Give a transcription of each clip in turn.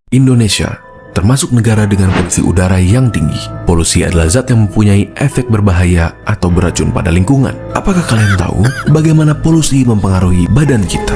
Indonesia termasuk negara dengan polusi udara yang tinggi. Polusi adalah zat yang mempunyai efek berbahaya atau beracun pada lingkungan. Apakah kalian tahu bagaimana polusi mempengaruhi badan kita?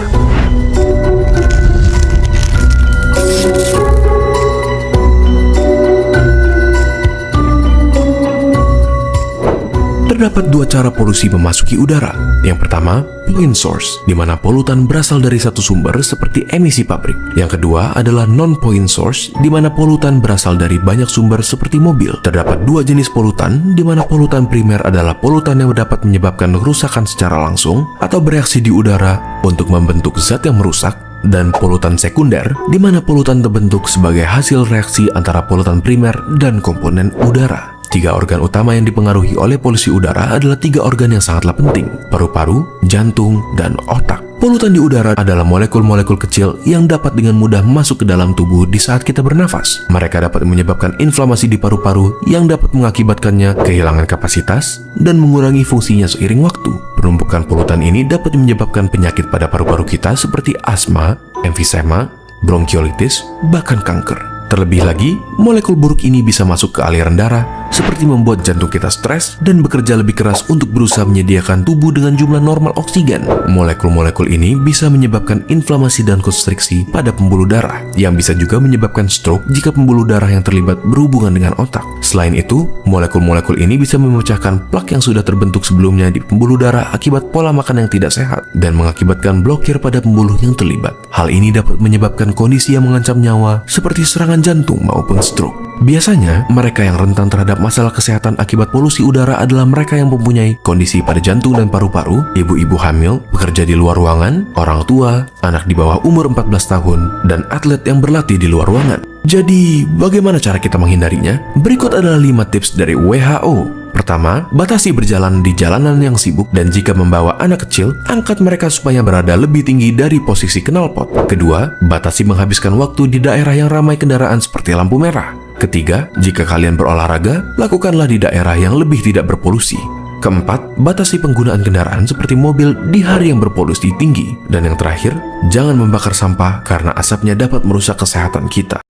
Terdapat dua cara polusi memasuki udara. Yang pertama, point source, di mana polutan berasal dari satu sumber seperti emisi pabrik. Yang kedua adalah non-point source, di mana polutan berasal dari banyak sumber seperti mobil. Terdapat dua jenis polutan, di mana polutan primer adalah polutan yang dapat menyebabkan kerusakan secara langsung atau bereaksi di udara untuk membentuk zat yang merusak, dan polutan sekunder, di mana polutan terbentuk sebagai hasil reaksi antara polutan primer dan komponen udara. Tiga organ utama yang dipengaruhi oleh polusi udara adalah tiga organ yang sangatlah penting: paru-paru, jantung, dan otak. Polutan di udara adalah molekul-molekul kecil yang dapat dengan mudah masuk ke dalam tubuh di saat kita bernafas. Mereka dapat menyebabkan inflamasi di paru-paru yang dapat mengakibatkannya kehilangan kapasitas dan mengurangi fungsinya seiring waktu. Penumpukan polutan ini dapat menyebabkan penyakit pada paru-paru kita seperti asma, emfisema, bronkiolitis, bahkan kanker. Terlebih lagi, molekul buruk ini bisa masuk ke aliran darah, seperti membuat jantung kita stres dan bekerja lebih keras untuk berusaha menyediakan tubuh dengan jumlah normal oksigen. Molekul-molekul ini bisa menyebabkan inflamasi dan konstriksi pada pembuluh darah, yang bisa juga menyebabkan stroke jika pembuluh darah yang terlibat berhubungan dengan otak. Selain itu, molekul-molekul ini bisa memecahkan plak yang sudah terbentuk sebelumnya di pembuluh darah akibat pola makan yang tidak sehat, dan mengakibatkan blokir pada pembuluh yang terlibat. Hal ini dapat menyebabkan kondisi yang mengancam nyawa, seperti serangan jantung maupun stroke. Biasanya, mereka yang rentan terhadap masalah kesehatan akibat polusi udara adalah mereka yang mempunyai kondisi pada jantung dan paru-paru, ibu-ibu hamil, bekerja di luar ruangan, orang tua, anak di bawah umur 14 tahun, dan atlet yang berlatih di luar ruangan. Jadi, bagaimana cara kita menghindarinya? Berikut adalah 5 tips dari WHO. Pertama, batasi berjalan di jalanan yang sibuk, dan jika membawa anak kecil, angkat mereka supaya berada lebih tinggi dari posisi knalpot. Kedua, batasi menghabiskan waktu di daerah yang ramai kendaraan seperti lampu merah. Ketiga, jika kalian berolahraga, lakukanlah di daerah yang lebih tidak berpolusi. Keempat, batasi penggunaan kendaraan seperti mobil di hari yang berpolusi tinggi. Dan yang terakhir, jangan membakar sampah karena asapnya dapat merusak kesehatan kita.